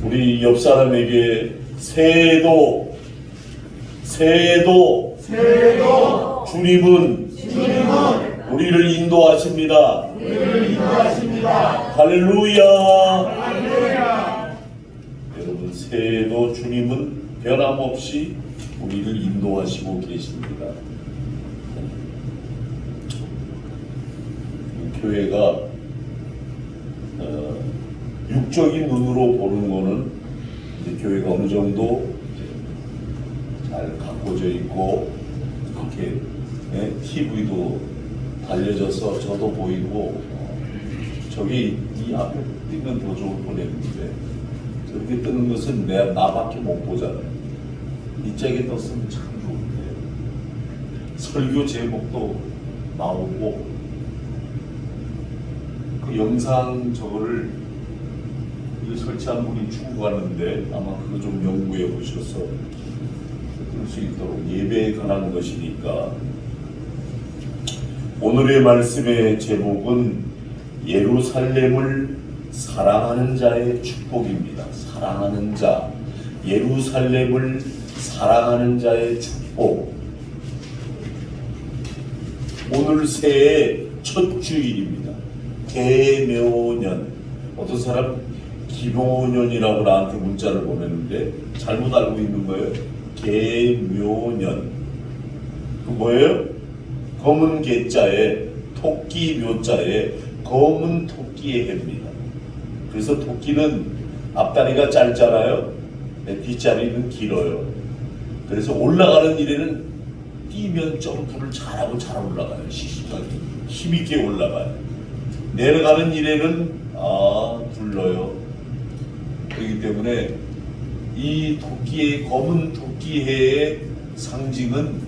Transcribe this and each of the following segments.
우리 옆 사람에게 새해에도 주님은 우리를 인도하십니다. 할렐루야. 여러분, 새해에도 주님은 변함없이 우리를 인도하시고 계십니다. 교회가 육적인 눈으로 보는 거는 이제 교회가 어느 정도 잘 가꿔져 있고 이렇게 TV도 달려져서 저도 보이고 저기 이 앞에 뜨면 더 좋을 뻔했는데 저렇게 뜨는 것은 나밖에 못 보잖아요. 이 짝에 떴으면 참 좋은데 설교 제목도 나오고 그 영상 저거를 설치한 분이 추구하는데 아마 그거 좀 연구해 보셔서 뜰 수 있도록 예배에 관한 것이니까. 오늘의 말씀의 제목은 예루살렘을 사랑하는 자의 축복입니다. 사랑하는 자, 예루살렘을 사랑하는 자의 축복. 오늘 새해 첫 주일입니다. 개묘년. 어떤 사람 기묘년이라고 나한테 문자를 보냈는데 잘못 알고 있는 거예요. 개묘년. 그 뭐예요? 검은 개자에 토끼 묘자에 검은 토끼의 해입니다. 그래서 토끼는 앞다리가 짧잖아요. 뒷자리는 길어요. 그래서 올라가는 일에는 뛰면 점프를 잘하고 잘 올라가요. 시시하게 힘있게 올라가요. 내려가는 일에는 굴러요. 그렇기 때문에 이 토끼의 검은 토끼해의 상징은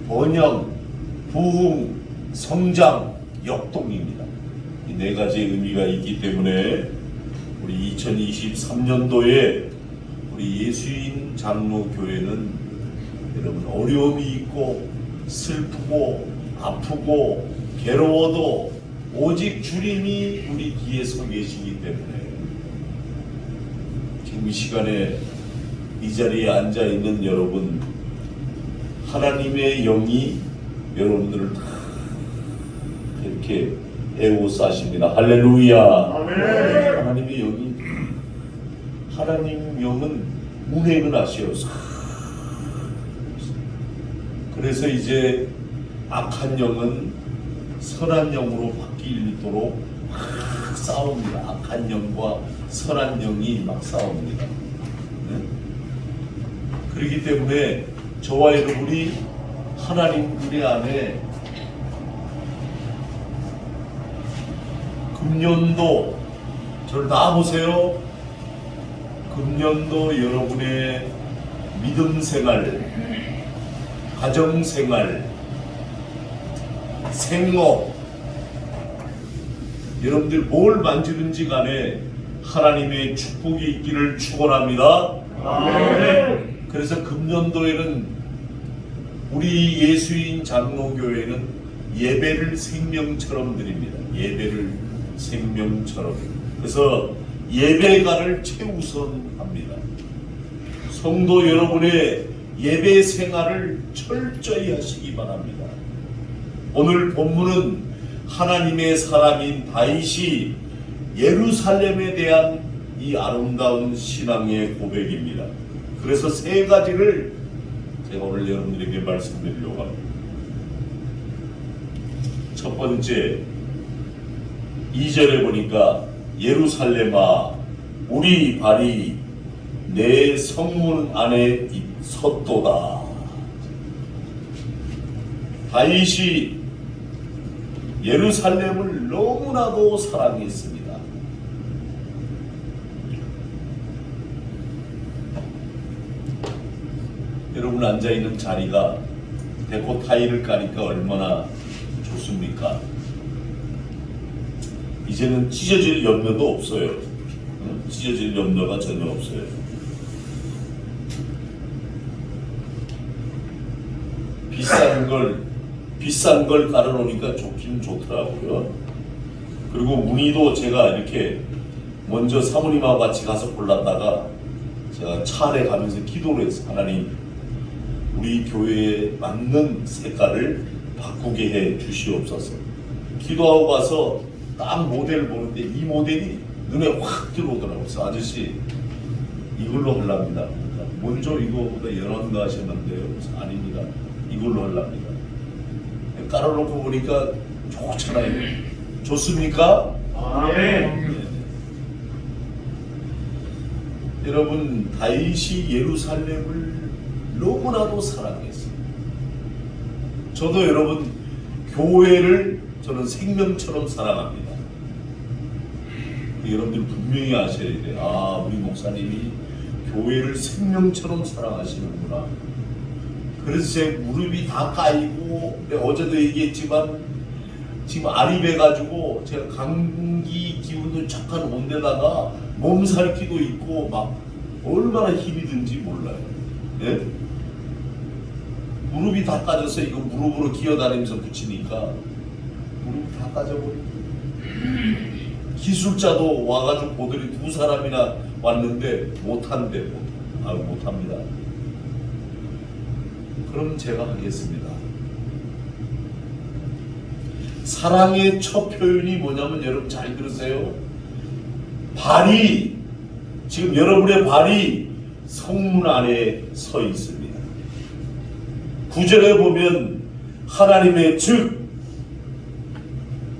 번영, 부흥, 성장, 역동입니다. 이 네 가지의 의미가 있기 때문에 우리 2023년도에 우리 예수인 장로교회는 여러분 어려움이 있고 슬프고 아프고 괴로워도 오직 주님이 우리 뒤에 서 계시기 때문에 지금 이 시간에 이 자리에 앉아 있는 여러분, 하나님의 영이 여러분들을 다 이렇게 에워싸십니다. 할렐루야. 아멘. 하나님의 영이, 하나님 영은 운행을 하셔요. 그래서 이제 악한 영은 선한 영으로 바뀌도록 막 싸웁니다. 악한 영과 선한 영이 막 싸웁니다. 그렇기 때문에 저와 여러분이 하나님 우리 안에 금년도, 저를 나와보세요. 금년도 여러분의 믿음 생활, 가정 생활, 생업, 여러분들 뭘 만지든지 간에 하나님의 축복이 있기를 축원합니다. 아멘. 그래서 금년도에는 우리 예수인 장로교회는 예배를 생명처럼 드립니다. 예배를 생명처럼. 그래서 예배가를 최우선합니다. 성도 여러분의 예배 생활을 철저히 하시기 바랍니다. 오늘 본문은 하나님의 사람인 다윗이 예루살렘에 대한 이 아름다운 신앙의 고백입니다. 그래서 세 가지를 제가 오늘 여러분들에게 말씀드리려고 합니다. 첫 번째, 2절에 보니까 예루살렘아 우리 발이 내 성문 안에 섰도다. 다윗이 예루살렘을 너무나도 사랑했습니다. 여러분 앉아있는 자리가 데코 타일을 까니까 얼마나 좋습니까? 이제는 찢어질 염려도 없어요. 찢어질 염려가 전혀 없어요. 비싼 걸 깔아놓으니까 좋긴 좋더라고요. 그리고 무늬도 제가 이렇게 먼저 사모님하고 같이 가서 골랐다가 제가 차 안에 가면서 기도를 했어요. 하나님, 우리 교회에 맞는 색깔을 바꾸게 해 주시옵소서. 기도하고 가서 딱 모델을 보는데 이 모델이 눈에 확 들어오더라고요. 그래서 아저씨 이걸로 하랍니다. 먼저 이거보다 연한 거 하셨는데요. 그래서 아닙니다. 이걸로 하랍니다. 깔아놓고 보니까 좋잖아요. 좋습니까? 아멘. 여러분, 다윗이 예루살렘을 너무나도 사랑했어요. 저도 여러분, 교회를 저는 생명처럼 사랑합니다. 여러분들 분명히 아셔야 돼요. 아, 우리 목사님이 교회를 생명처럼 사랑하시는구나. 그래서 제 무릎이 다 까이고, 어제도 얘기했지만 지금 알이 배가지고 제가 감기 기운도 잠깐 온 데다가 몸살기도 있고 막 얼마나 힘이 든지 몰라요. 예? 무릎이 다 까져서 이거 무릎으로 기어다니면서 붙이니까 무릎이 다 까져버리고, 기술자도 와가지고 보더니 2사람이나 왔는데 못한대. 못합니다. 그럼 제가 하겠습니다. 사랑의 첫 표현이 뭐냐면, 여러분 잘 들으세요. 발이, 지금 여러분의 발이 성문 안에 서 있습니다. 9절에 보면 하나님의 즉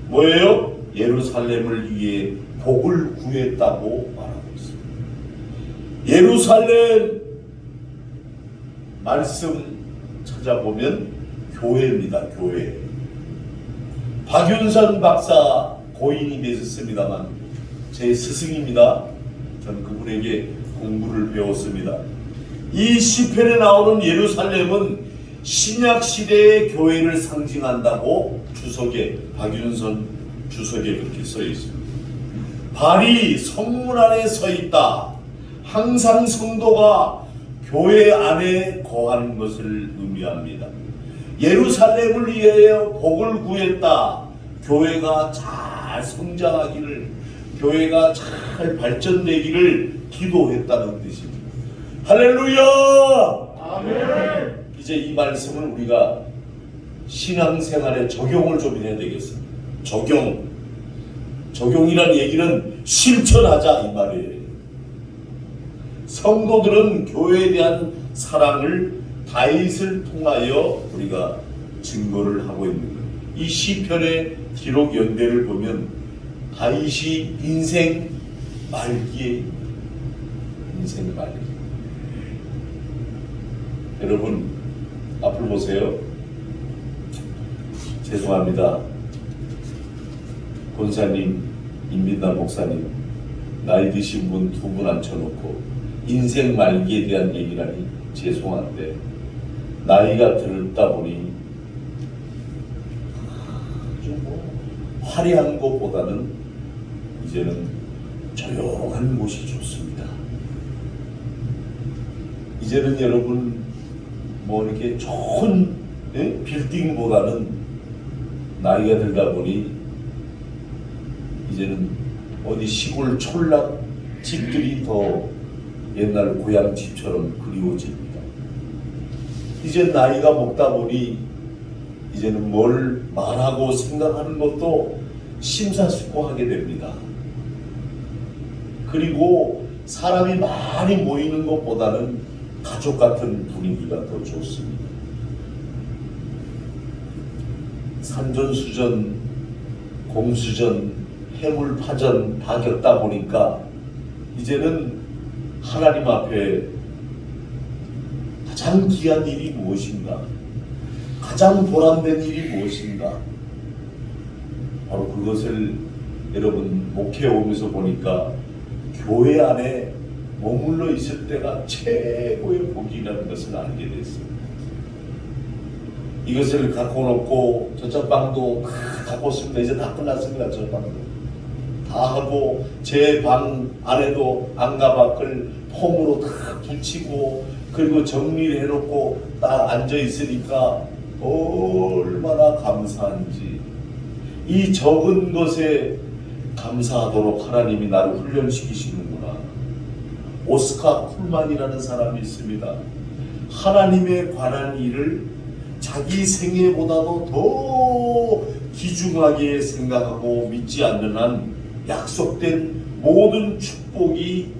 뭐예요? 예루살렘을 위해 복을 구했다고 말하고 있습니다. 예루살렘 말씀 찾아보면 교회입니다. 교회. 박윤선 박사 고인이 되셨습니다만 제 스승입니다. 저는 그분에게 공부를 배웠습니다. 이 시편에 나오는 예루살렘은 신약 시대의 교회를 상징한다고 주석에, 박윤선 주석에 그렇게 써 있습니다. 발이 성문 안에 서 있다. 항상 성도가 교회 안에 거하는 것을 의미합니다. 예루살렘을 위하여 복을 구했다. 교회가 잘 성장하기를, 교회가 잘 발전되기를 기도했다는 뜻입니다. 할렐루야! 아멘. 이제 이 말씀을 우리가 신앙생활에 적용을 좀 해야 되겠습니다. 적용이란 얘기는 실천하자 이 말이에요. 성도들은 교회에 대한 사랑을 다윗을 통하여 우리가 증거를 하고 있는 거예요. 이 시편의 기록 연대를 보면 다윗이 인생 말기에, 인생 말기. 여러분 앞을 보세요. 죄송합니다. 권사님, 임민남 목사님, 나이 드신 분 2분 앉혀놓고 인생 말기에 대한 얘기라니 죄송한데, 나이가 들다 보니 좀 화려한 것보다는 이제는 조용한 곳이 좋습니다. 이제는 여러분 이렇게 좋은 빌딩보다는 나이가 들다 보니 이제는 어디 시골 촌락 집들이 더 옛날 고향 집처럼 그리워집니다. 이제 나이가 먹다 보니 이제는 뭘 말하고 생각하는 것도 심사숙고하게 됩니다. 그리고 사람이 많이 모이는 것보다는 가족 같은 분위기가 더 좋습니다. 산전수전, 공수전, 해물파전 다 겪다 보니까 이제는 하나님 앞에 가장 귀한 일이 무엇인가? 가장 보람된 일이 무엇인가? 바로 그것을 여러분 목회에 오면서 보니까 교회 안에 머물러 있을 때가 최고의 복이라는 것을 알게 됐습니다. 이것을 갖고 놓고 저쪽 방도 갖고 있습니다. 이제 다 끝났습니다. 저 방도 다 하고 제 방 안에도 안과 밖을 폼으로 다 붙이고 그리고 정리를 해놓고 딱 앉아 있으니까 얼마나 감사한지. 이 적은 것에 감사하도록 하나님이 나를 훈련시키시는구나. 오스카 쿨만이라는 사람이 있습니다. 하나님에 관한 일을 자기 생애보다도 더 귀중하게 생각하고 믿지 않는 한 약속된 모든 축복이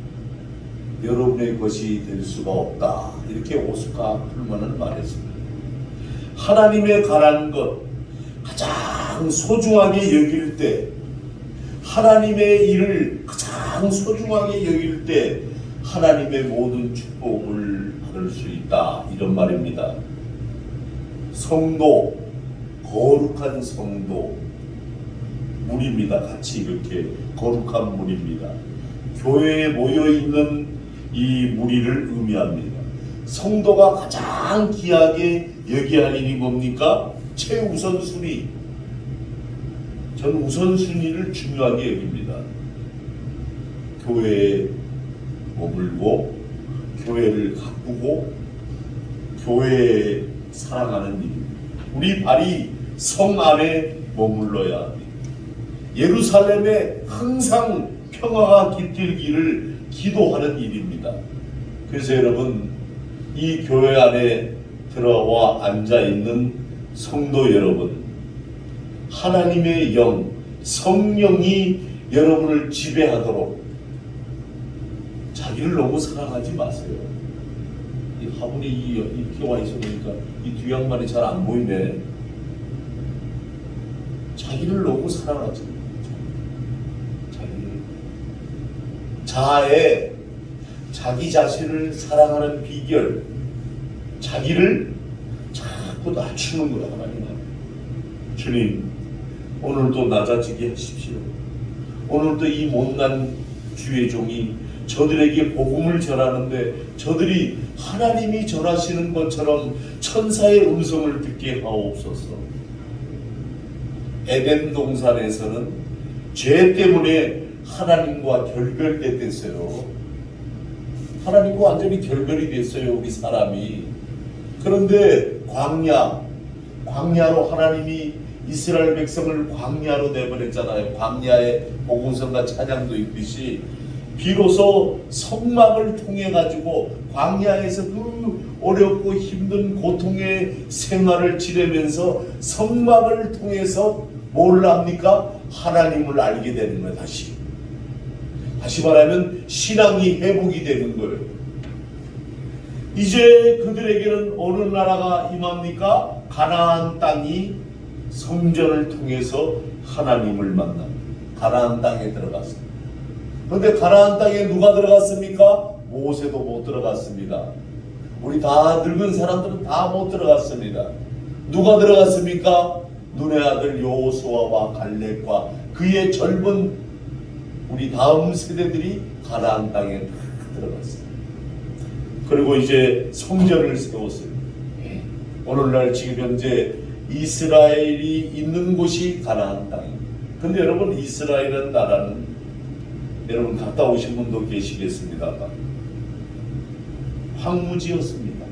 여러분의 것이 될 수가 없다. 이렇게 오스카 쿨만은 말했습니다. 하나님에 관한 것 가장 소중하게 여길 때, 하나님의 일을 가장 소중하게 여길 때 하나님의 모든 축복을 받을 수 있다. 이런 말입니다. 성도, 거룩한 성도, 물입니다. 같이 이렇게 거룩한 물입니다. 교회에 모여있는 이 무리를 의미합니다. 성도가 가장 귀하게 여겨야 할 일이 뭡니까? 최우선순위. 전 우선순위를 중요하게 여깁니다. 교회에 머물고 교회를 가꾸고 교회에 사랑하는 일. 우리 발이 성 안에 머물러야 합니다. 예루살렘에 항상 평화가 깃들기를 기도하는 일입니다. 그래서 여러분, 이 교회 안에 들어와 앉아있는 성도 여러분, 하나님의 영, 성령이 여러분을 지배하도록 자기를 너무 사랑하지 마세요. 이 화분이 이렇게 와 있어 보니까 이 두 양말이 잘 안 보이네. 자기를 너무 사랑하지. 자아에 자기 자신을 사랑하는 비결, 자기를 자꾸 낮추는 거야. 하나님. 주님, 오늘도 낮아지게 하십시오. 오늘도 이 못난 주의 종이 저들에게 복음을 전하는데 저들이 하나님이 전하시는 것처럼 천사의 음성을 듣게 하옵소서. 에덴 동산에서는 죄 때문에 하나님과 결별됐어요. 하나님과 완전히 결별이 됐어요, 우리 사람이. 그런데 광야로 하나님이 이스라엘 백성을 광야로 내보냈잖아요. 광야에 복음성과 찬양도 있듯이 비로소 성막을 통해 가지고 광야에서 그 어렵고 힘든 고통의 생활을 지내면서 성막을 통해서 뭘 합니까? 하나님을 알게 되는 거예요. 다시 말하면 신앙이 회복이 되는 거예요. 이제 그들에게는 어느 나라가 임합니까? 가나안 땅이 성전을 통해서 하나님을 만납니다. 가나안 땅에 들어갔습니다. 그런데 가나안 땅에 누가 들어갔습니까? 모세도 못 들어갔습니다. 우리 다 늙은 사람들은 다 못 들어갔습니다. 누가 들어갔습니까? 눈의 아들 여호수아와 갈렙과 그의 젊은 우리 다음 세대들이 가나안 땅에 다 들어갔어요. 그리고 이제 성전을 세웠어요. 오늘날 지금 현재 이스라엘이 있는 곳이 가나안 땅입니다. 근데 여러분, 이스라엘이라는 나라는 여러분 갔다 오신 분도 계시겠습니다만 황무지였습니다.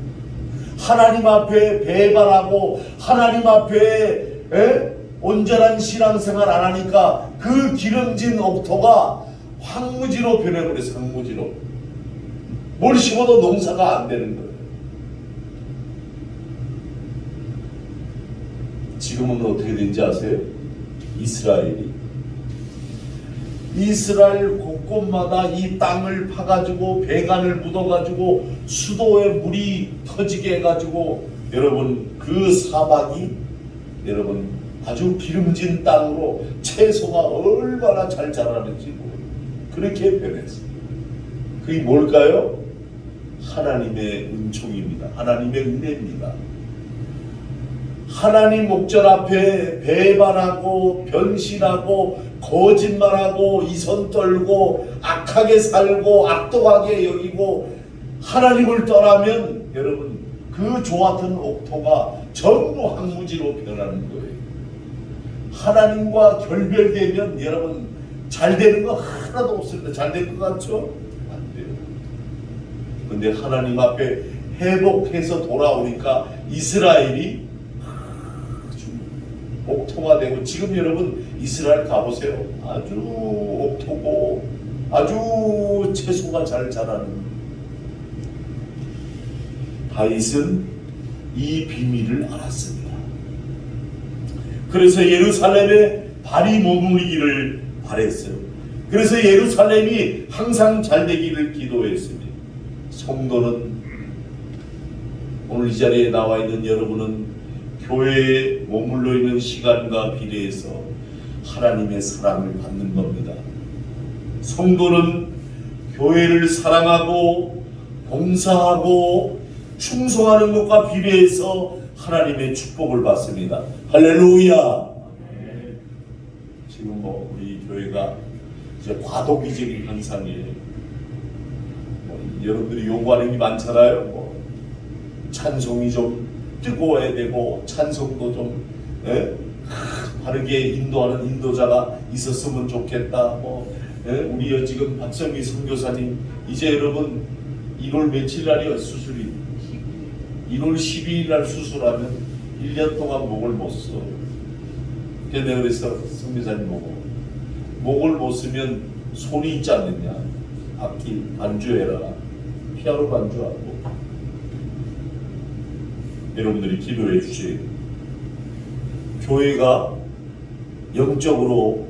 하나님 앞에 배반하고 하나님 앞에 온전한 신앙생활 안 하니까 그 기름진 옥토가 황무지로 변해버려서 황무지로 뭘 심어도 농사가 안 되는 거예요. 지금은 어떻게 된지 아세요? 이스라엘 곳곳마다 이 땅을 파가지고 배관을 묻어가지고 수도에 물이 터지게 해가지고 여러분 그 사막이 여러분 아주 기름진 땅으로 채소가 얼마나 잘 자라는지 그렇게 변했어요. 그게 뭘까요? 하나님의 은총입니다. 하나님의 은혜입니다. 하나님 목전 앞에 배반하고 변신하고 거짓말하고 이선 떨고 악하게 살고 악독하게 여기고 하나님을 떠나면 여러분 그 좋았던 옥토가 전부 황무지로 변하는 거예요. 하나님과 결별되면 여러분 잘 되는 거 하나도 없습니다. 잘 될 것 같죠? 안 돼요. 근데 하나님 앞에 회복해서 돌아오니까 이스라엘이 옥토가 되고 지금 여러분 이스라엘 가보세요. 아주 옥토고 아주 채소가 잘 자라는. 다윗은 이 비밀을 알았습니다. 그래서 예루살렘에 발이 머무르기를 바랬어요. 그래서 예루살렘이 항상 잘 되기를 기도했습니다. 성도는, 오늘 이 자리에 나와 있는 여러분은 교회에 머물러 있는 시간과 비례해서 하나님의 사랑을 받는 겁니다. 성도는 교회를 사랑하고 봉사하고 충성하는 것과 비례해서 하나님의 축복을 받습니다. 할렐루야. 지금 우리 교회가 이제 과도기적인 현상이에요. 여러분들이 요구하는 게 많잖아요. 찬송이 좀 뜨거워야 되고 찬송도 좀 바르게 인도하는 인도자가 있었으면 좋겠다. 우리 지금 박성미 선교사님 이제 여러분 1월 며칠 날이요 수술이 1월 12일 날 수술하면 1년 동안 목을 못 써. 내가 그래서 선교사님 보고 목을 못 쓰면 손이 있지 않느냐, 악기 반주해라, 피아노 반주하고. 여러분들이 기도해 주세요. 교회가 영적으로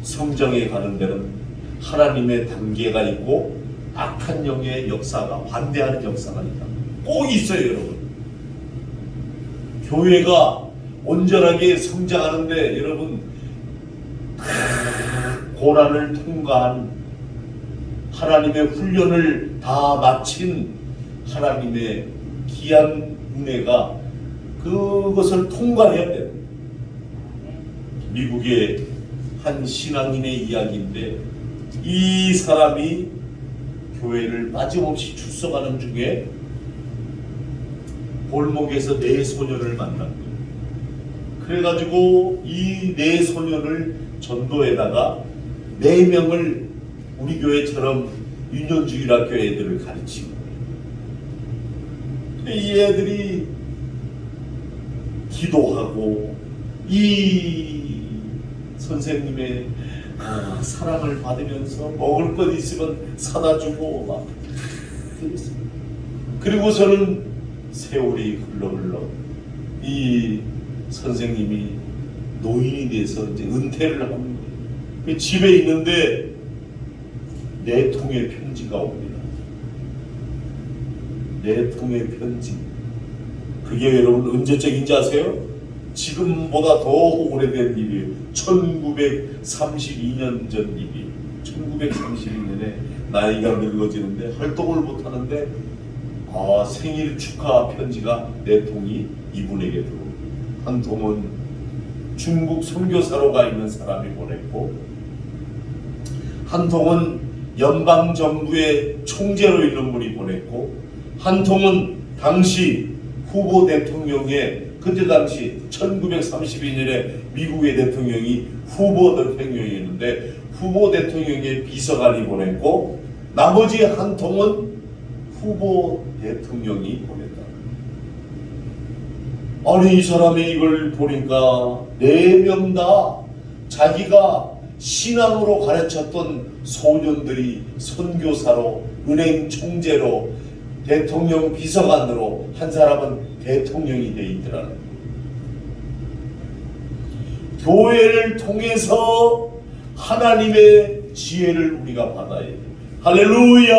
성장해 가는 데는 하나님의 단계가 있고 악한 영의 역사가, 반대하는 역사가 있다. 꼭 있어요. 여러분, 교회가 온전하게 성장하는데 여러분 고난을 통과한, 하나님의 훈련을 다 마친 하나님의 귀한 은혜가 그것을 통과해야 돼요. 미국의 한 신앙인의 이야기인데, 이 사람이 교회를 빠짐없이 출석하는 중에 골목에서 네 소년을 만났고, 그래가지고 이 네 소년을 전도에다가 4명을 우리 교회처럼 유년주일학교 애들을 가르치고, 이 애들이 기도하고 이 선생님의 사랑을 받으면서 먹을 것 있으면 사다 주고 막 그랬습니다. 그리고서는 세월이 흘러 이 선생님이 노인이 돼서 이제 은퇴를 하는 거예요. 집에 있는데 4통의 편지가 옵니다. 4통의 편지. 그게 여러분 언제적인지 아세요? 지금보다 더 오래된 일이에요. 1932년 전 일이에요. 1932년에 나이가 늙어지는데 활동을 못하는데 생일 축하 편지가 4통이 이분에게 들어옵니다. 한 통은 중국 선교사로 가 있는 사람이 보냈고, 한 통은 연방정부의 총재로 있는 분이 보냈고, 한 통은 당시 후보 대통령의, 그때 당시 1932년에 미국의 대통령이 후보 대통령이었는데 후보 대통령의 비서관이 보냈고, 나머지 한 통은 후보 대통령이 보냈다. 아니, 이 사람이 이걸 보니까 4명 다 자기가 신앙으로 가르쳤던 소년들이 선교사로, 은행 총재로, 대통령 비서관으로, 한 사람은 대통령이 돼 있더라는 거예요. 교회를 통해서 하나님의 지혜를 우리가 받아야 돼요. 할렐루야.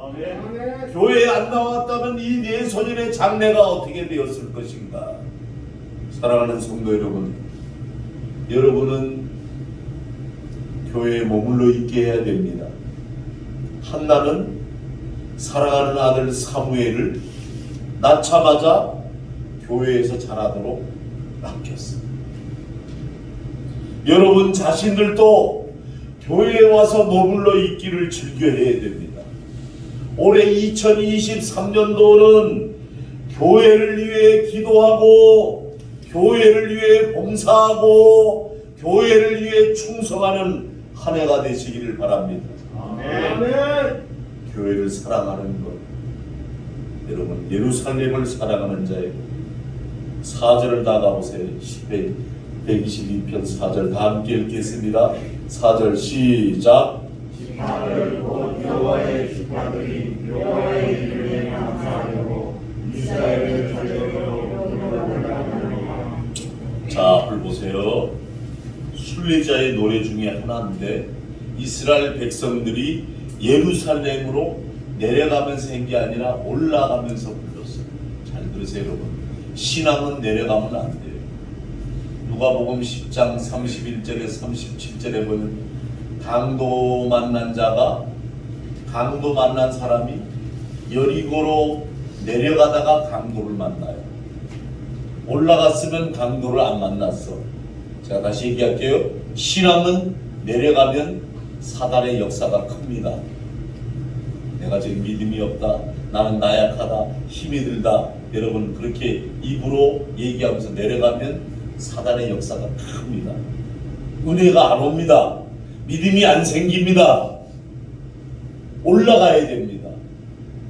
아멘. 교회에 안 나왔다면 이 4소년의 장래가 어떻게 되었을 것인가. 사랑하는 성도 여러분, 여러분은 교회에 머물러 있게 해야 됩니다. 한나는 사랑하는 아들 사무엘을 낳자마자 교회에서 자라도록 맡겼습니다. 여러분 자신들도 교회에 와서 머물러 있기를 즐겨해야 됩니다. 올해 2023년도는 교회를 위해 기도하고, 교회를 위해 봉사하고, 교회를 위해 충성하는 한 해가 되시기를 바랍니다. 아멘. 교회를 사랑하는 것, 여러분 예루살렘을 사랑하는 자이고, 4절을 다 가보세요. 10회 122편 4절 다 함께 읽겠습니다. 4절 시작. 지파들 곧 여호와의 지파들이 여호와의 이름에 감사하려고 이스라엘을 살려고 자, 앞을 보세요. 순례자의 노래 중에 하나인데 이스라엘 백성들이 예루살렘으로 내려가면서 한 게 아니라 올라가면서 불렀어요. 잘 들으세요, 여러분. 신앙은 내려가면 안 돼요. 누가복음 10장 31절에 37절에 보면 강도 만난 사람이 여리고로 내려가다가 강도를 만나요. 올라갔으면 강도를 안 만났어. 제가 다시 얘기할게요. 신앙은 내려가면 사단의 역사가 큽니다. 내가 지금 믿음이 없다, 나는 나약하다, 힘이 들다, 여러분 그렇게 입으로 얘기하면서 내려가면 사단의 역사가 큽니다. 은혜가 안 옵니다. 믿음이 안 생깁니다. 올라가야 됩니다.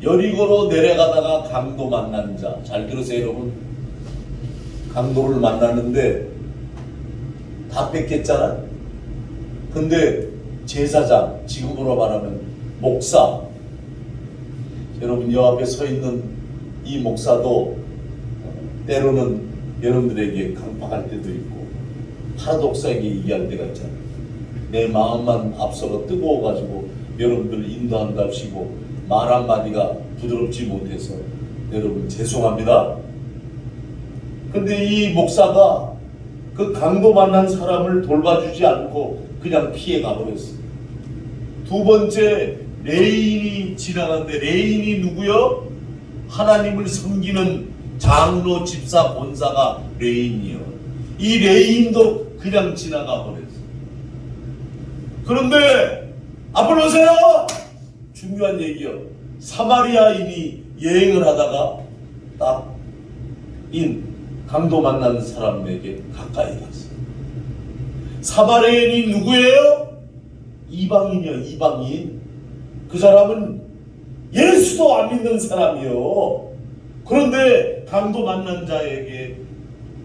여리고로 내려가다가 강도 만난 자, 잘 들으세요 여러분. 강도를 만나는데 다 뺏겼잖아. 근데 제사장, 지금으로 말하면 목사, 여러분 여 앞에 서 있는 이 목사도 때로는 여러분들에게 강박할 때도 있고 파라독스하게 얘기할 때가 있잖아요. 내 마음만 앞서가 뜨거워가지고 여러분들을 인도한답시고 말 한마디가 부드럽지 못해서 여러분 죄송합니다. 근데 이 목사가 그 강도 만난 사람을 돌봐주지 않고 그냥 피해 가버렸어요. 두 번째 레인이 지나가는데 레인이 누구요? 하나님을 섬기는 장로, 집사, 본사가 레인이요. 이 레인도 그냥 지나가 버렸어요. 그런데 앞을 보세요. 중요한 얘기요. 사마리아인이 여행을 하다가 딱 강도 만난 사람에게 가까이 갔어요. 사마리아인이 누구예요? 이방인이요. 이방인. 그 사람은 예수도 안 믿는 사람이요. 그런데 강도 만난 자에게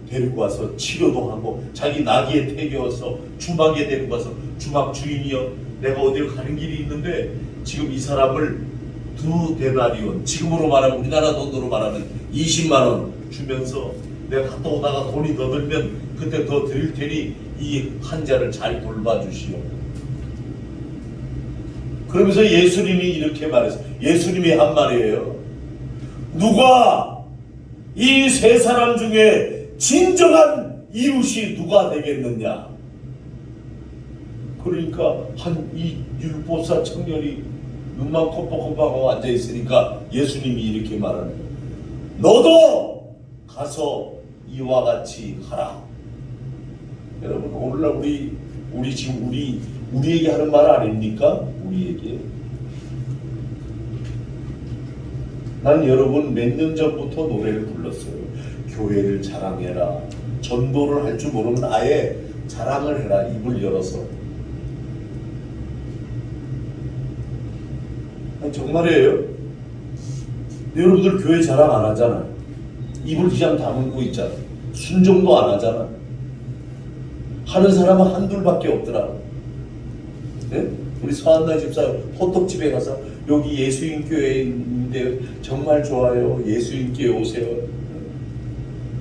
데리고 와서 치료도 하고 자기 나귀에 태겨서 주막에 데리고 와서 주막 주인이요, 내가 어디로 가는 길이 있는데 지금 이 사람을 2데나리온, 지금으로 말하면 우리나라 돈으로 말하면 20만 원 주면서 내가 갔다 오다가 돈이 더 들면 그때 더 드릴 테니 이 환자를 잘 돌봐주시오. 그러면서 예수님이 이렇게 말했어요. 예수님이 한 말이에요. 누가 이 세 사람 중에 진정한 이웃이 누가 되겠느냐? 그러니까 이 율법사 청년이 눈만 껌뻑껌뻑하고 앉아있으니까 예수님이 이렇게 말하는 거예요. 너도 가서 이와 같이 하라. 여러분 오늘날 우리 지금 우리에게 하는 말 아닙니까? 우리에게. 난 여러분 몇 년 전부터 노래를 불렀어요. 교회를 자랑해라. 전도를 할 줄 모르면 아예 자랑을 해라. 입을 열어서. 아니, 정말이에요. 여러분들 교회 자랑 안 하잖아요. 입을 그냥 다물고 있잖아. 순종도 안 하잖아. 하는 사람은 한둘밖에 없더라. 네? 우리 서한나 집사 호떡집에 가서 여기 예수인 교회인데 정말 좋아요. 예수인 교회 오세요.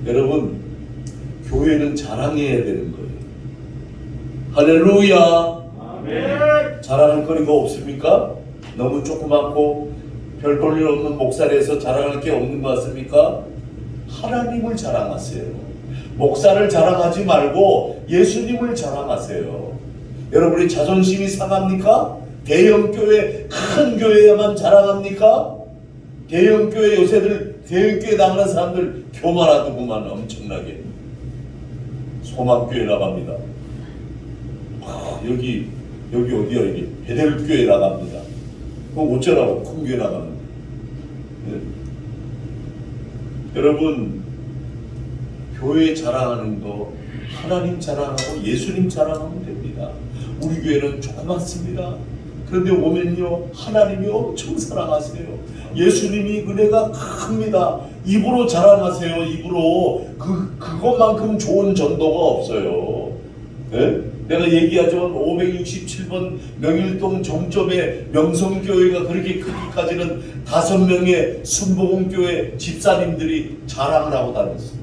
여러분 교회는 자랑해야 되는 거예요. 할렐루야. 아멘. 자랑할 거리가 없습니까? 너무 조그맣고 별 볼 일 없는 목사에서 자랑할 게 없는 것 같습니까? 하나님을 자랑하세요. 목사를 자랑하지 말고 예수님을 자랑하세요. 여러분이 자존심이 상합니까? 대형교회, 큰 교회에만 자랑합니까? 대형교회 요새들 대형교회 나가는 사람들 교만하더구만. 엄청나게 소망교회 나갑니다. 여기 어디야? 여기 베델교회 나갑니다. 그럼 어쩌라고 큰 교회 나가는데. 네? 여러분 교회 자랑하는 거 하나님 자랑하고 예수님 자랑하면 됩니다. 우리 교회는 조그맣습니다. 그런데 오면요 하나님이 엄청 사랑하세요. 예수님이 은혜가 큽니다. 입으로 자랑하세요. 입으로 그것만큼 좋은 전도가 없어요. 네? 내가 얘기하지만 567번 명일동 정점의 명성교회가 그렇게 크기까지는 5명의 순복음교회 집사님들이 자랑을 하고 다녔어요.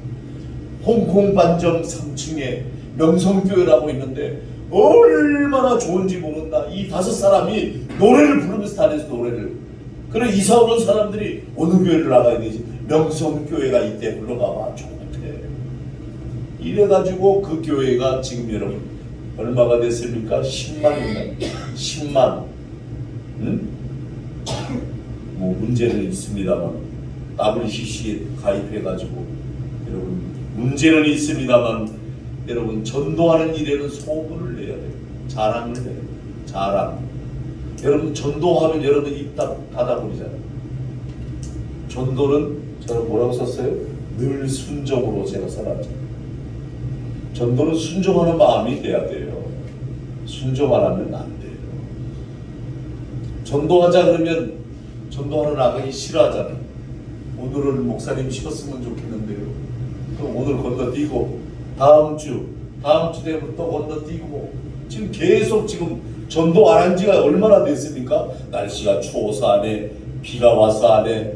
홍콩 반점 3층에 명성교회라고 있는데 얼마나 좋은지 모른다. 이 5사람이 노래를 부르면서 다녔어. 노래를. 그래 이사 오는 사람들이 어느 교회를 나가야 되지? 명성교회가 이때 흘러가봐 좋대. 이래가지고 그 교회가 지금 여러분 얼마가 됐습니까? 10만입니다. 10만. 응? 뭐 문제는 있습니다만 WCC에 가입해가지고 여러분 문제는 있습니다만 여러분 전도하는 일에는 소문을 내야 돼요. 자랑을 내야 돼요. 자랑. 여러분 전도하면 여러분 입 닫아버리잖아요. 전도는 저는 뭐라고 썼어요? 늘 순종으로 제가 살았죠. 전도는 순종하는 마음이 돼야 돼요. 순종 안 하면 안 돼요. 전도하자 그러면 전도하러 나가기 싫어하잖아요. 오늘은 목사님 쉬었으면 좋겠는데요. 그럼 오늘 건너뛰고 다음 주 되면 또 건너뛰고 지금 계속 지금 전도 안 한 지가 얼마나 됐습니까? 날씨가 추워서 안 해, 비가 와서 안 해,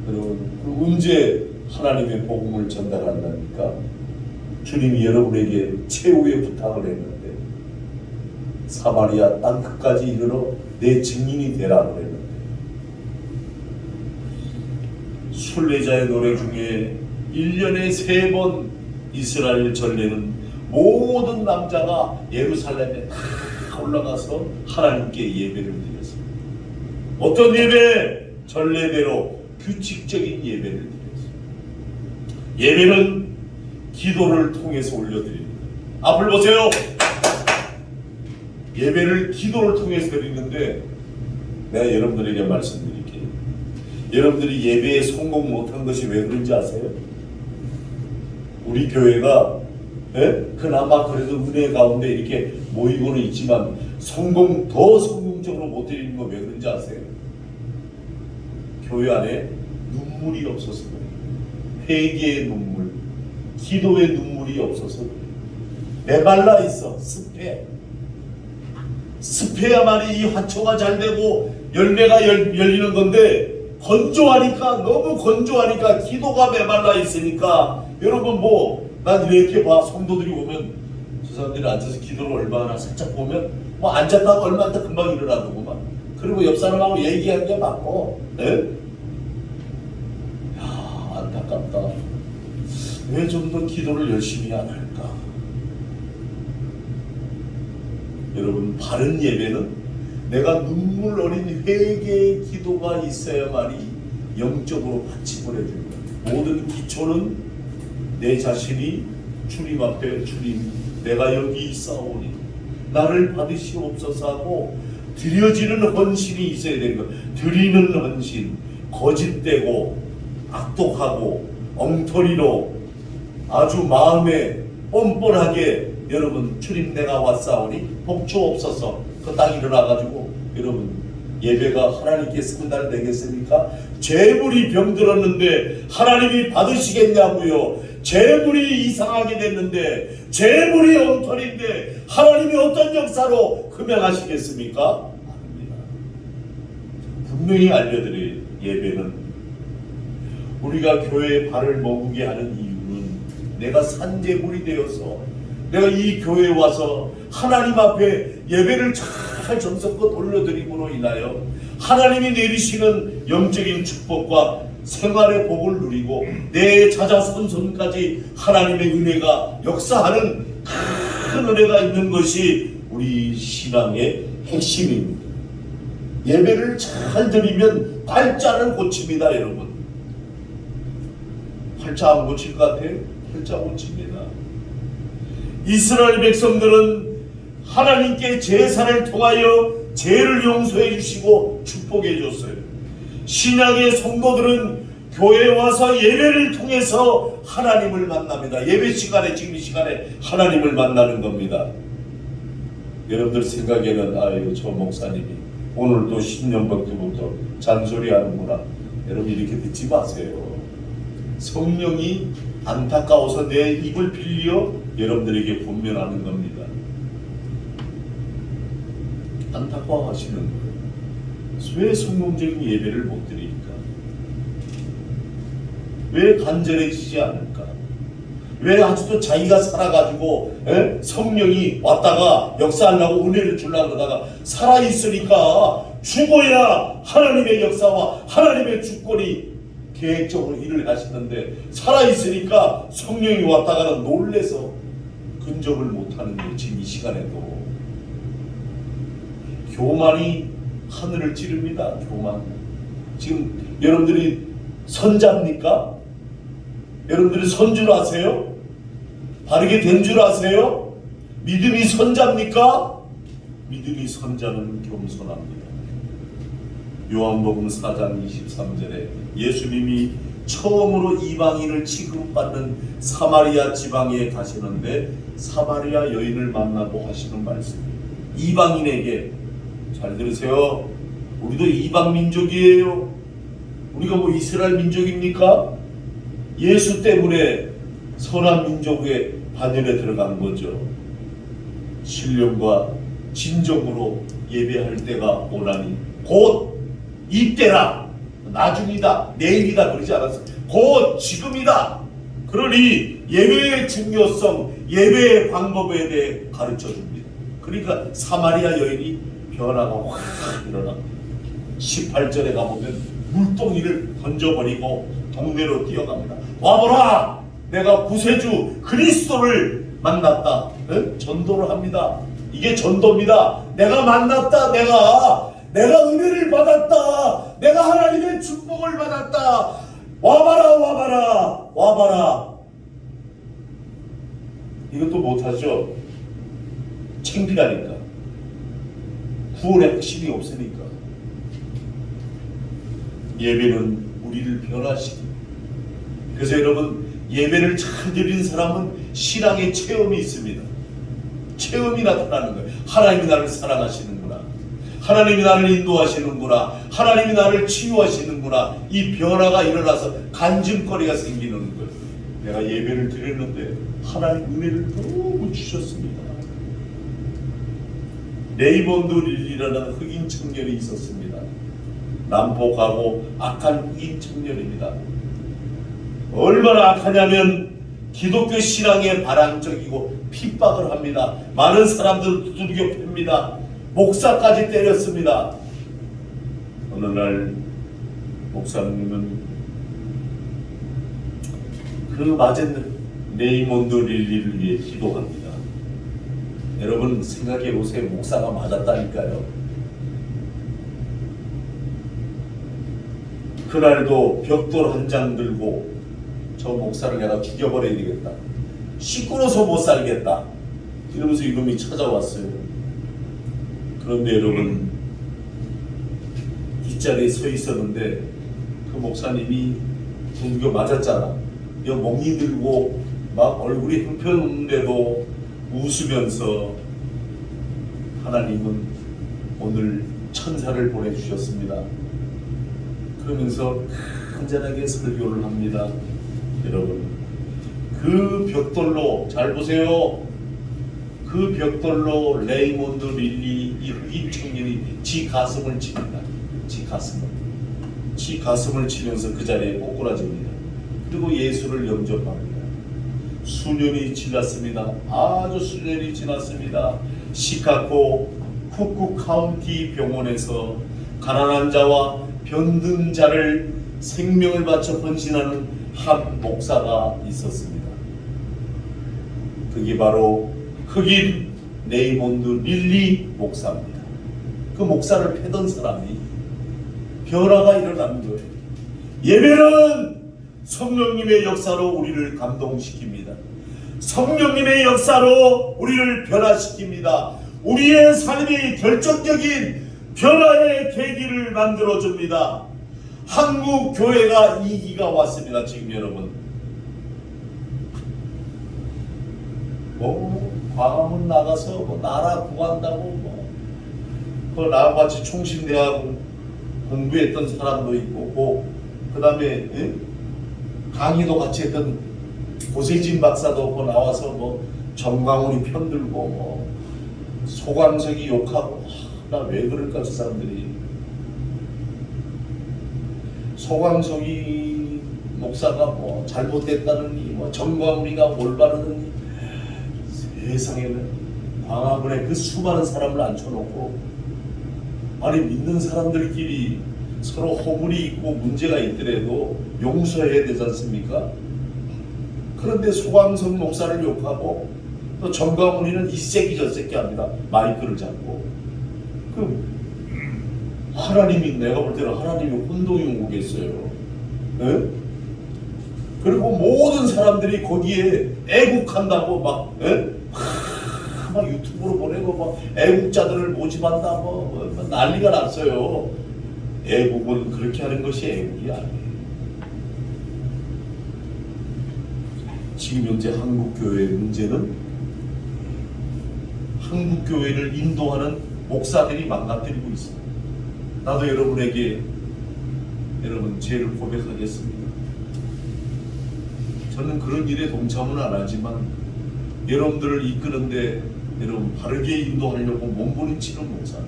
여러분 언제 하나님의 복음을 전달한답니까? 주님이 여러분에게 최후의 부탁을 했는데 사마리아 땅 끝까지 이르러 내 증인이 되라 그랬는데 순례자의 노래 중에 1년에 3번 이스라엘 전례는 모든 남자가 예루살렘에 다 올라가서 하나님께 예배를 드렸습니다. 어떤 예배? 전례대로 규칙적인 예배를 드렸습니다. 예배는 기도를 통해서 올려드립니다. 앞을 보세요. 예배를 기도를 통해서 드리는데 내가 여러분들에게 말씀드릴게요. 여러분들이 예배에 성공 못한 것이 왜 그런지 아세요? 우리 교회가 그나마 그래도 은혜 가운데 이렇게 모이고는 있지만 더 성공적으로 못 드리는 거 왜 그런지 아세요? 교회 안에 눈물이 없어서 그래요. 회개의 눈물, 기도의 눈물이 없어서 그래요. 메말라 있어. 습해야만이 이 화초가 잘 되고 열매가 열리는 건데 너무 건조하니까 기도가 메말라 있으니까 여러분 난 이렇게 봐. 성도들이 오면 저 사람들이 앉아서 기도를 얼마나 살짝 보면 앉았다가 얼마 있다 금방 일어나더구만. 그리고 옆 사람하고 얘기하는 게 맞고 안타깝다. 왜 좀 더 기도를 열심히 안 할까? 여러분 바른 예배는 내가 눈물 어린 회개의 기도가 있어야만이 영적으로 받침을 해줍니다. 모든 기초는 내 자신이 주님 앞에 주님 내가 여기 있사오니 나를 받으시옵소서 하고 드려지는 헌신이 있어야 되는 거예요. 드리는 헌신, 거짓되고 악독하고 엉터리로 아주 마음에 뻔뻔하게 여러분 주님 내가 왔사오니 복주옵소서 그 딱 일어나가지고 여러분 예배가 하나님께 상달되겠습니까? 재물이 병들었는데 하나님이 받으시겠냐고요. 재물이 이상하게 됐는데 재물이 엉터리인데 하나님이 어떤 역사로 금행하시겠습니까? 아닙니다. 분명히 알려드릴 예배는 우리가 교회에 발을 머무게 하는 이유는 내가 산재물이 되어서 내가 이 교회에 와서 하나님 앞에 예배를 잘 정성껏 올려드림으로 인하여 하나님이 내리시는 영적인 축복과 생활의 복을 누리고 내 자자손손까지 하나님의 은혜가 역사하는 큰 은혜가 있는 것이 우리 신앙의 핵심입니다. 예배를 잘 드리면 팔자를 고칩니다. 여러분 팔자 안 고칠 것 같아요? 팔자 고칩니다. 이스라엘 백성들은 하나님께 제사를 통하여 죄를 용서해 주시고 축복해 줬어요. 신약의 성도들은 교회에 와서 예배를 통해서 하나님을 만납니다. 예배 시간에 지금 이 시간에 하나님을 만나는 겁니다. 여러분들 생각에는 아유 저 목사님이 오늘도 신년법부터 잔소리하는구나. 여러분 이렇게 듣지 마세요. 성령이 안타까워서 내 입을 빌려 여러분들에게 권면하는 겁니다. 안타까워하시는 거예요. 왜 성공적인 예배를 못 드릴까? 왜 간절해지지 않을까? 왜 아직도 자기가 살아가지고 성령이 왔다가 역사하려고 은혜를 주려고 그러다가 살아있으니까 죽어야 하나님의 역사와 하나님의 주권이 계획적으로 일을 하시는데 살아있으니까 성령이 왔다가는 놀래서 근접을 못하는 게 지금 이 시간에도 교만이 하늘을 찌릅니다. 교만. 지금 여러분들이 선자입니까? 여러분들이 선줄 아세요? 바르게 된 줄 아세요? 믿음이 선자입니까? 믿음이 선자는 겸손합니다. 요한복음 4장 23절에 예수님이 처음으로 이방인을 취급받는 사마리아 지방에 가시는데 사마리아 여인을 만나고 하시는 말씀. 이방인에게 잘 들으세요. 우리도 이방 민족이에요. 우리가 뭐 이스라엘 민족입니까? 예수 때문에 선한 민족의 반열에 들어간 거죠. 신령과 진정으로 예배할 때가 오나니 곧 이때라. 나중이다, 내일이다 그러지 않았어요. 곧 지금이다. 그러니 예배의 중요성, 예배의 방법에 대해 가르쳐 줍니다. 그러니까 사마리아 여인이 변화가 확 일어나 18절에 가보면 물동이를 던져버리고 동네로 뛰어갑니다. 와보라! 내가 구세주 그리스도를 만났다. 전도를 합니다. 이게 전도입니다. 내가 만났다. 내가 은혜를 받았다. 내가 하나님의 축복을 받았다. 와봐라. 이것도 못하죠. 창피하니까. 구원의 확신이 없으니까. 예배는 우리를 변화시킵니다. 그래서 여러분, 예배를 잘 드리는 사람은 신앙의 체험이 있습니다. 체험이 나타나는 거예요. 하나님이 나를 사랑하시는구나. 하나님이 나를 인도하시는구나. 하나님이 나를 치유하시는구나. 이 변화가 일어나서 간증거리가 생기는 거예요. 내가 예배를 드렸는데 하나님 은혜를 너무 주셨습니다. 레이몬드 릴리라는 흑인 청년이 있었습니다. 난폭하고 악한 흑인 청년입니다. 얼마나 악하냐면 기독교 신앙에 반항적이고 핍박을 합니다. 많은 사람들을 두들겨 팹니다. 목사까지 때렸습니다. 어느 날 목사님은 그 맞은 레이몬드 릴리를 위해 기도합니다. 여러분 생각해 보세요. 목사가 맞았다니까요. 그날도 벽돌 한 장 들고 저 목사를 내가 죽여버려야 되겠다. 시끄러워서 못 살겠다. 이러면서 이놈이 찾아왔어요. 그런데 여러분 뒷자리에 서 있었는데 그 목사님이 두들겨 맞았잖아. 이 멍이 들고 막 얼굴이 형편없는데도 웃으면서 하나님은 오늘 천사를 보내주셨습니다. 그러면서 간절하게 설교를 합니다. 여러분 그 벽돌로 잘 보세요. 그 벽돌로 레이몬드 릴리 이 흑인 청년이 지 가슴을 칩니다. 지 가슴을 치면서 그 자리에 꼬꾸라집니다. 그리고 예수를 영접합니다. 수년이 지났습니다. 아주 수년이 지났습니다. 시카고 쿠쿠 카운티 병원에서 가난한 자와 병든 자를 생명을 바쳐 헌신하는 한 목사가 있었습니다. 그게 바로 흑인 레이몬드 릴리 목사입니다. 그 목사를 패던 사람이 변화가 일어나는 거예요. 예배는 성령님의 역사로 우리를 감동시킵니다. 성령님의 역사로 우리를 변화시킵니다. 우리의 삶이 결정적인 변화의 계기를 만들어줍니다. 한국 교회가 이기가 왔습니다. 지금 여러분 광화문 나가서 나라 구한다고 그 나같이 총신대학 공부했던 사람도 있고 그 다음에 강의도 같이 했던 고세진 박사도 뭐 나와서 뭐 정광훈이 편들고 뭐 소광석이 욕하고 나 왜 그럴까 저 사람들이. 소광석이 목사가 뭐 잘못됐다느니 뭐 정광훈이가 올바르느니 세상에는 광화문에 그 수많은 사람을 앉혀놓고 아니 믿는 사람들끼리 서로 허물이 있고 문제가 있더라도 용서해야 되지 않습니까? 그런데 소광석 목사를 욕하고 또 정광훈이는 이 새끼 저 새끼 합니다. 마이크를 잡고. 그럼 하나님이 내가 볼 때는 하나님이 혼동이 오겠어요. 네? 그리고 모든 사람들이 거기에 애국한다고 막, 막 유튜브로 보내고 막 애국자들을 모집한다 뭐 난리가 났어요. 애국은 그렇게 하는 것이 애국이 아니에요. 지금 현재 한국교회의 문제는 한국교회를 인도하는 목사들이 망가뜨리고 있습니다. 나도 여러분에게 여러분 죄를 고백하겠습니다. 저는 그런 일에 동참은 안 하지만 여러분들을 이끄는데 여러분 바르게 인도하려고 몸부림치는 목사.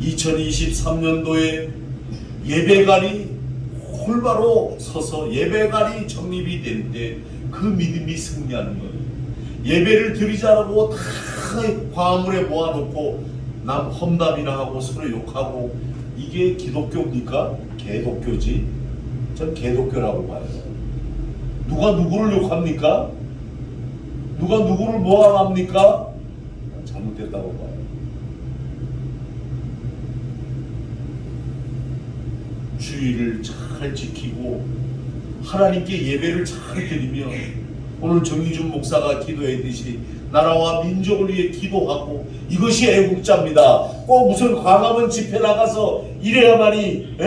2023년도에 예배관이 홀바로 서서 예배관이 정립이 될 때 그 믿음이 승리하는 거예요. 예배를 드리자라고 다 광화문에 모아놓고 남 험담이나 하고 서로 욕하고 이게 기독교입니까? 개독교지. 전 개독교라고 봐요. 누가 누구를 욕합니까? 누가 누구를 모함합니까? 잘못됐다고 봐요. 주의를 잘 지키고 하나님께 예배를 잘 드리며 오늘 정의준 목사가 기도했듯이 나라와 민족을 위해 기도하고 이것이 애국자입니다. 꼭 무슨 광화문 집회 나가서 이래야만이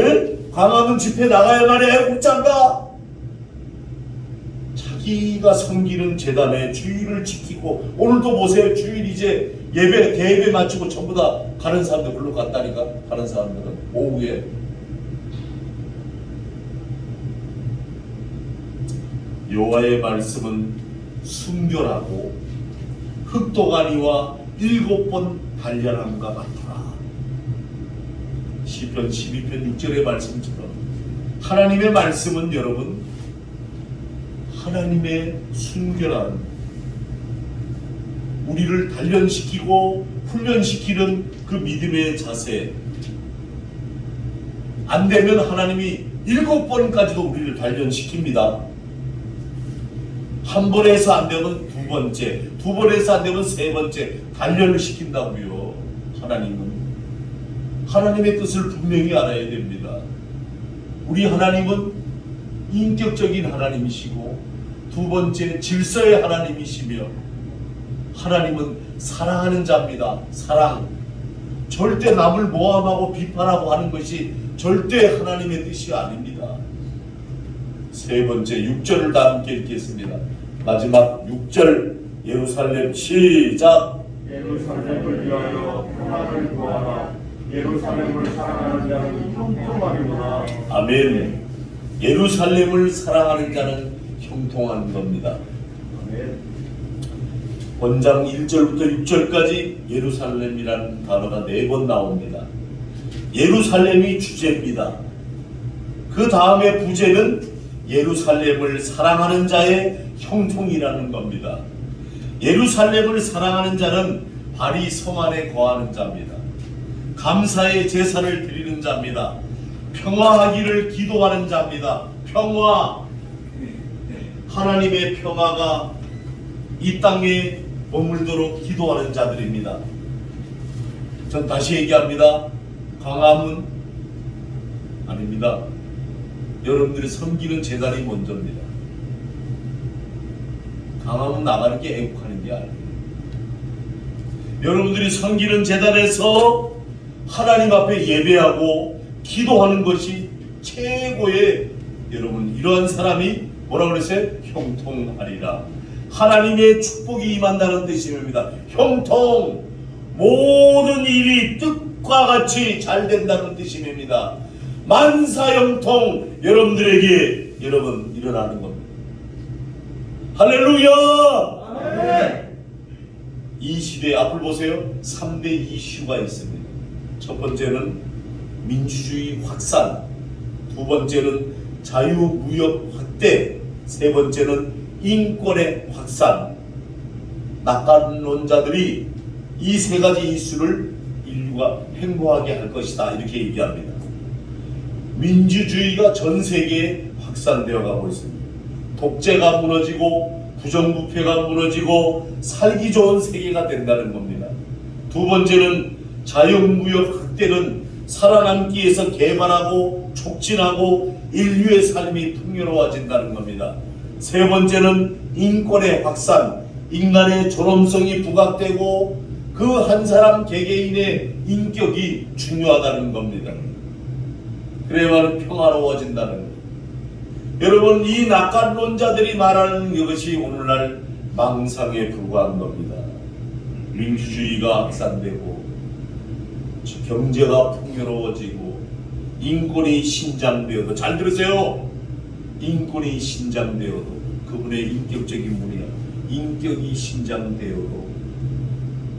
광화문 집회 나가야만이 애국자인가? 자기가 섬기는 재단에 주의를 지키고 오늘도 보세요. 주일 이제 예배 대예배 마치고 전부 다 가는 사람들 글로 갔다니까. 가는 사람들은 오후에 여호와의 말씀은 순결하고 흑도가니와 7번 단련함과 같더라. 시편 12편 6절의 말씀처럼 하나님의 말씀은 여러분 하나님의 순결한 우리를 단련시키고 훈련시키는 그 믿음의 자세. 안 되면 하나님이 7번까지도 우리를 단련시킵니다. 한 번 해서 안 되면 두 번째, 두 번 해서 안 되면 세 번째 단련을 시킨다고요. 하나님은 하나님의 뜻을 분명히 알아야 됩니다. 우리 하나님은 인격적인 하나님이시고 두 번째 질서의 하나님이시며 하나님은 사랑하는 자입니다. 사랑. 절대 남을 모함하고 비판하고 하는 것이 절대 하나님의 뜻이 아닙니다. 세 번째 6절을 다 함께 읽겠습니다. 마지막 6절 예루살렘 시작. 예루살렘을 위하여 평안을 구하라. 예루살렘을 사랑하는 자는 형통하리로다. 아멘. 예루살렘을 사랑하는 자는 형통한 겁니다. 아멘. 본장 1절부터 6절까지 예루살렘이라는 단어가 4번 나옵니다. 예루살렘이 주제입니다. 그 다음에 부제는 예루살렘을 사랑하는 자의 형통이라는 겁니다. 예루살렘을 사랑하는 자는 발이 성 안에 거하는 자입니다. 감사의 제사를 드리는 자입니다. 평화하기를 기도하는 자입니다. 평화. 하나님의 평화가 이 땅에 머물도록 기도하는 자들입니다. 전 다시 얘기합니다. 광화문 아닙니다. 여러분들이 섬기는 재단이 먼저입니다. 광화문 나가는 게 애국하는 게 아니에요. 여러분들이 섬기는 재단에서 하나님 앞에 예배하고 기도하는 것이 최고의 여러분 이러한 사람이 뭐라고 그랬어요? 형통하리라. 하나님의 축복이 임한다는 뜻입니다. 형통. 모든 일이 뜻과 같이 잘 된다는 뜻입니다. 만사형통 여러분들에게 여러분 일어나는 겁니다. 할렐루야! 아멘. 이 시대 앞을 보세요. 3대 이슈가 있습니다. 첫 번째는 민주주의 확산, 두 번째는 자유무역 확대, 세 번째는 인권의 확산. 낙관론자들이 이 세 가지 이슈를 인류가 행복하게 할 것이다 이렇게 얘기합니다. 민주주의가 전 세계에 확산되어 가고 있습니다. 독재가 무너지고 부정부패가 무너지고 살기 좋은 세계가 된다는 겁니다. 두 번째는 자유무역 확대는 살아남기 위해서 개발하고 촉진하고 인류의 삶이 풍요로워진다는 겁니다. 세 번째는 인권의 확산, 인간의 존엄성이 부각되고 그 한 사람 개개인의 인격이 중요하다는 겁니다. 그래야만 평화로워진다는 겁니다. 여러분, 이 낙관론자들이 말하는 이것이 오늘날 망상에 불과한 겁니다. 민주주의가 확산되고 경제가 풍요로워지고 인권이 신장되어도, 잘 들으세요, 인권이 신장되어도, 그분의 인격적인 분이야, 인격이 신장되어도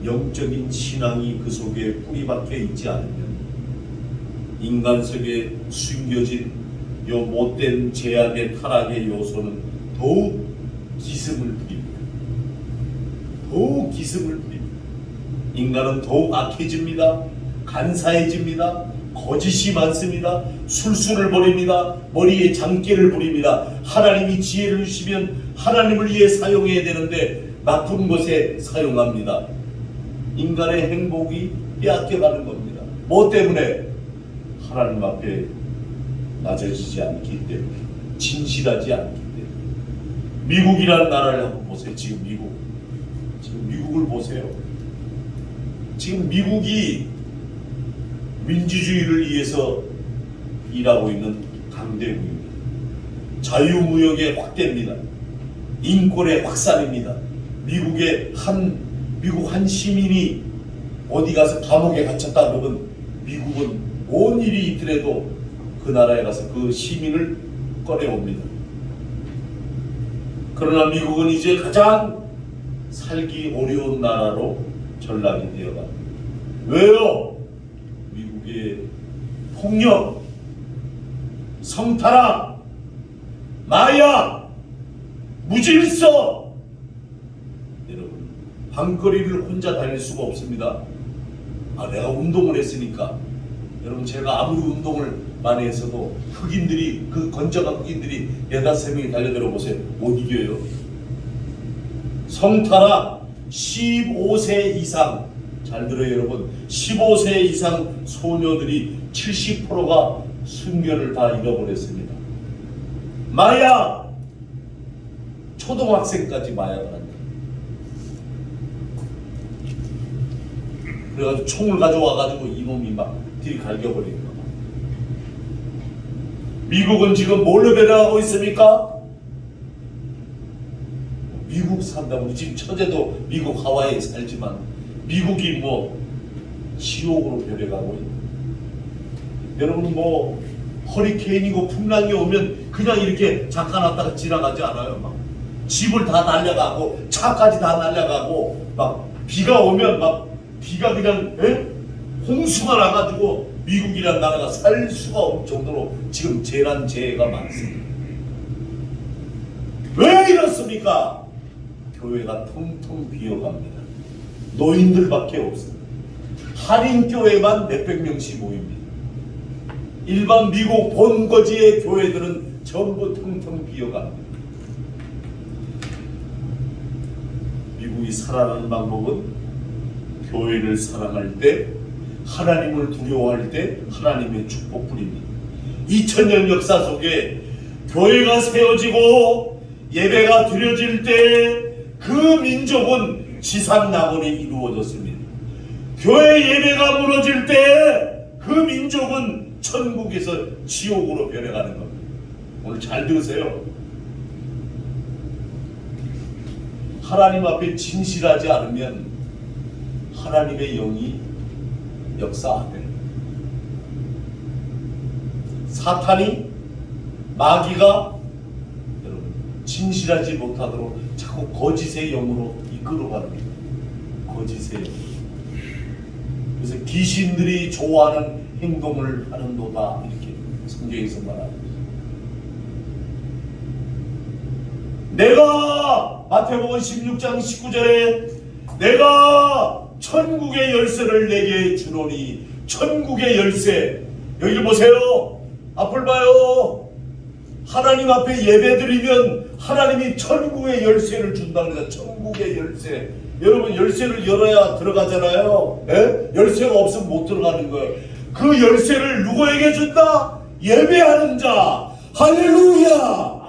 영적인 신앙이 그 속에 뿌리박혀 있지 않으면 인간 속에 숨겨진 요 못된 죄악의 타락의 요소는 더욱 기승을 부립니다. 더욱 기승을 부립니다. 인간은 더욱 악해집니다. 간사해집니다. 거짓이 많습니다. 술수를 벌입니다. 머리에 장깨를 부립니다. 하나님이 지혜를 주시면 하나님을 위해 사용해야 되는데 나쁜 것에 사용합니다. 인간의 행복이 빼앗겨가는 겁니다. 뭐 때문에? 하나님 앞에 낮아지지 않기 때문에, 진실하지 않기 때문에. 미국이라는 나라를 한번 보세요. 지금 미국을 보세요. 지금 미국이 민주주의를 위해서 일하고 있는 강대국입니다. 자유무역의 확대입니다. 인권의 확산입니다. 미국 한 시민이 어디 가서 감옥에 갇혔다 그러면 미국은 뭔 일이 있더라도 그 나라에 가서 그 시민을 꺼내옵니다. 그러나 미국은 이제 가장 살기 어려운 나라로 전락이 되어갑니다. 왜요? 미국의 폭력, 성타락, 마약, 무질서. 여러분, 밤거리를 혼자 다닐 수가 없습니다. 내가 운동을 했으니까. 여러분, 제가 아무리 운동을 많이 했어도 흑인들이, 그 건장한 흑인들이 4-5명이 달려들어 보세요. 못 이겨요. 성타락, 15세 이상, 잘 들어요 여러분, 15세 이상 소녀들이 70%가 순결을 다 잃어버렸습니다. 마약, 초등학생까지 마약을 한다. 그래가지고 총을 가져와가지고 이놈이 막 들이갈겨버리는 거. 미국은 지금 뭘로 변해가고 있습니까? 미국 산다고, 지금 처제도 미국 하와이에 살지만 미국이 뭐 지옥으로 변해가고 있는. 여러분, 뭐 허리케인이고 풍랑이 오면 그냥 이렇게 잠깐 왔다가 지나가지 않아요. 막 집을 다 날려가고 차까지 다 날려가고, 막 비가 오면 막 비가 그냥 홍수가 나가지고 미국이란 나라가 살 수가 없을 정도로 지금 재난재해가 많습니다. 왜 이렇습니까? 교회가 텅텅 비어갑니다. 노인들밖에 없습니다. 한인교회만 몇백 명씩 모입니다. 일반 미국 본거지의 교회들은 전부 텅텅 비어갑니다. 미국이 살아가는 방법은 교회를 사랑할 때, 하나님을 두려워할 때 하나님의 축복뿐입니다. 2000년 역사 속에 교회가 세워지고 예배가 드려질 때 그 민족은 지상낙원이 이루어졌습니다. 교회 예배가 무너질 때 그 민족은 천국에서 지옥으로 변해가는 겁니다. 오늘 잘 들으세요. 하나님 앞에 진실하지 않으면 하나님의 영이 역사 안 해요. 사탄이 마귀가 여러분 진실하지 못하도록 자꾸 거짓의 영으로 이끌어가는 거예요. 거짓의 영. 그래서 귀신들이 좋아하는 행동을 하는도다 이렇게 성경에서 말합니다. 내가 마태복음 16장 19절에 내가 천국의 열쇠를 내게 주노니 천국의 열쇠 여기를 보세요. 앞을 봐요. 하나님 앞에 예배드리면 하나님이 천국의 열쇠를 준다는 거죠. 천국의 열쇠. 여러분 열쇠를 열어야 들어가잖아요. 예? 열쇠가 없으면 못 들어가는 거예요. 그 열쇠를 누구에게 준다? 예배하는 자. 할렐루야.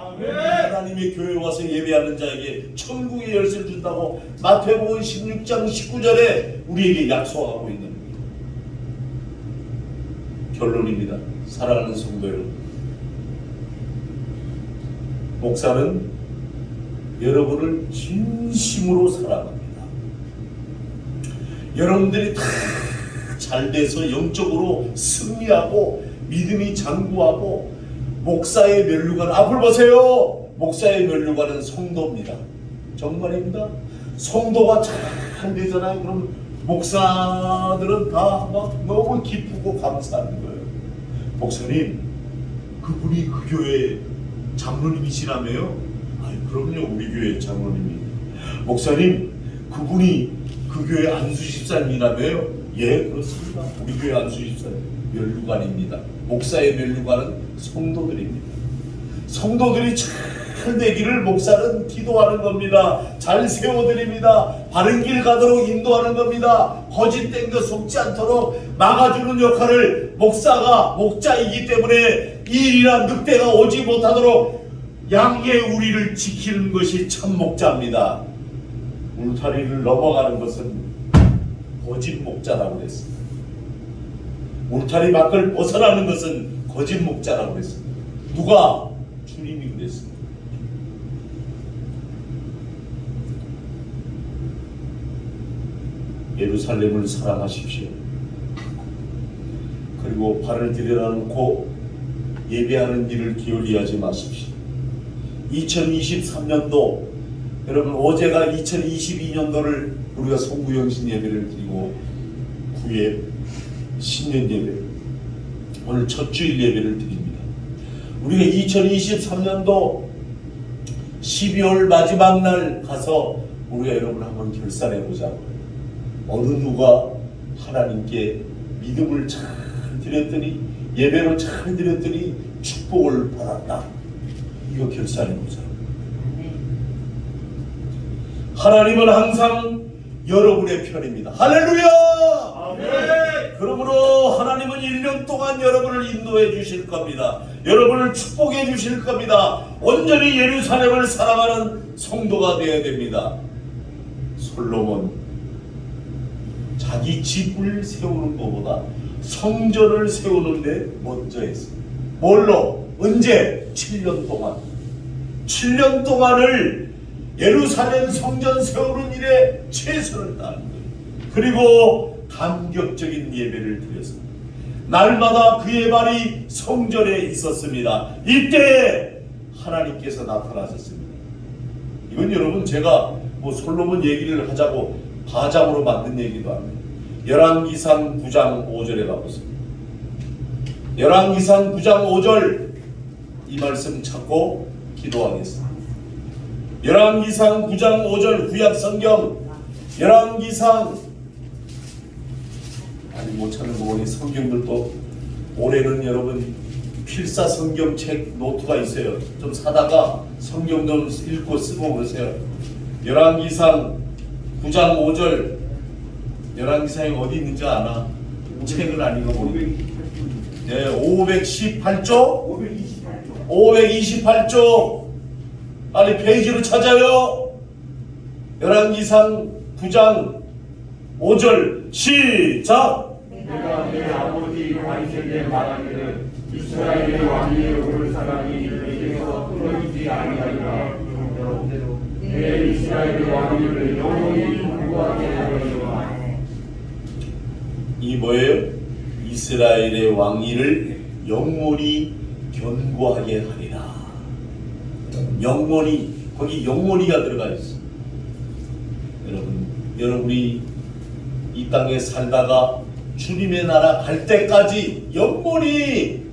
하나님의 교회에 와서 예배하는 자에게 천국의 열쇠를 준다고 마태복음 16장 19절에 우리에게 약속하고 있는 거예요. 결론입니다. 사랑하는 성도 여러분, 목사는 여러분을 진심으로 사랑합니다. 여러분들이 다 잘 돼서 영적으로 승리하고 믿음이 장구하고 목사의 면류관 앞을 보세요. 목사의 면류관은 성도입니다. 정말입니다. 성도가 잘 되잖아요. 그럼 목사들은 다 막 너무 기쁘고 감사하는 거예요. 목사님, 그분이 그 교회 장로님이시라며요? 아이, 그럼요. 우리 교회 장로님이. 목사님, 그분이 그 교회 안수집사님이라며요? 예, 그렇습니다. 우리 교회 안수집사님. 면류관입니다. 목사의 면류관은 성도들입니다. 성도들이 잘 되기를 목사는 기도하는 겁니다. 잘 세워드립니다. 바른 길 가도록 인도하는 겁니다. 거짓된 것 속지 않도록 막아주는 역할을 목사가 목자이기 때문에 이 일이나 늑대가 오지 못하도록 양의 우리를 지키는 것이 참 목자입니다. 울타리를 넘어가는 것은 거짓 목자라고 그랬습니다. 울타리 밖을 벗어나는 것은 거짓 목자라고 그랬습니다. 누가? 주님이 그랬습니다. 예루살렘을 사랑하십시오. 그리고 발을 들여놓고 예배하는 일을 기울이하지 마십시오. 2023년도 여러분 어제가 2022년도를 우리가 송구영신 예배를 드리고 9회 신년 예배 오늘 첫 주일 예배를 드립니다. 우리가 2023년도 12월 마지막 날 가서 우리가 여러분 한번 결산해 보자고요. 어느 누가 하나님께 믿음을 잘 드렸더니 예배를 잘 드렸더니 축복을 받았다. 이거 결산해 보자. 하나님은 항상 여러분의 편입니다. 할렐루야! 아멘. 그러므로 하나님은 1년 동안 여러분을 인도해 주실 겁니다. 여러분을 축복해 주실 겁니다. 온전히 예루살렘을 사랑하는 성도가 되어야 됩니다. 솔로몬 자기 집을 세우는 것보다 성전을 세우는데 먼저 했습니다. 뭘로? 언제? 7년 동안. 7년 동안을 예루살렘 성전 세우는 일에 최선을 다하는 거예요. 그리고 감격적인 예배를 드렸습니다. 날마다 그의 발이 성전에 있었습니다. 이때 하나님께서 나타나셨습니다. 이건 여러분 제가 뭐 솔로몬 얘기를 하자고 가장으로 만든 얘기도 아닙니다. 열왕기상 9장 5절에 가보세요. 열왕기상 9장 5절 이 말씀 찾고 기도하겠습니다. 열왕기상 9장 5절 구약성경 열왕기상 아니 못 찾는 거 보니 성경들도 올해는 여러분 필사 성경책 노트가 있어요. 좀 사다가 성경 좀 읽고 쓰고 그러세요. 열왕기상 9장 5절 열왕기상이 어디 있는지 아나? 책을 안 읽어보니 네, 518쪽 528쪽 빨리 페이지로 찾아요. 열왕기상 9장 5절 시작. 내가 내 아버지 다윗에게 말하기를 이스라엘의 왕이 올 사람이 내게서 끊어지지 아니하리라. 내 이스라엘의 왕위를 영원히 구하게 하리라. 이 뭐예요? 이스라엘의 왕위를 영원히 견고하게 하리라. 영원히, 거기 영원히가 들어가 있어. 여러분이 이 땅에 살다가 주님의 나라 갈 때까지 영원히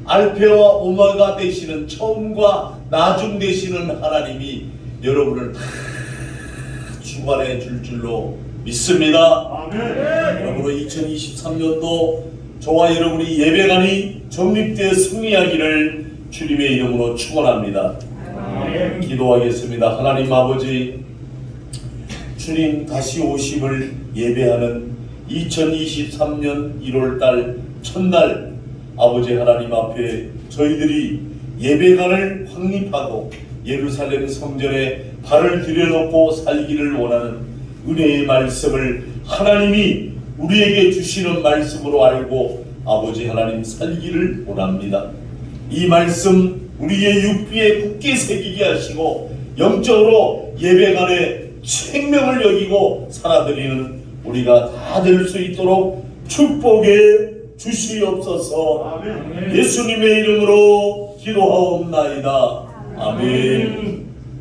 알페와 오메가 되시는, 처음과 나중 되시는 하나님이 여러분을 다 주관해 줄 줄로 믿습니다. 여러분, 2023년도 저와 여러분이 예배관이 정립되어 승리하기를 주님의 이름으로 축원합니다. 기도하겠습니다. 하나님 아버지, 주님 다시 오심을 예배하는 2023년 1월달 첫날, 아버지 하나님 앞에 저희들이 예배관을 확립하고 예루살렘 성전에 발을 들여놓고 살기를 원하는 은혜의 말씀을 하나님이 우리에게 주시는 말씀으로 알고 아버지 하나님 살기를 원합니다. 이 말씀 우리의 육비에 굳게 새기게 하시고 영적으로 예배관에 생명을 여기고 살아드리는 우리가 다 될 수 있도록 축복해 주시옵소서. 예수님의 이름으로 기도하옵나이다. 아멘.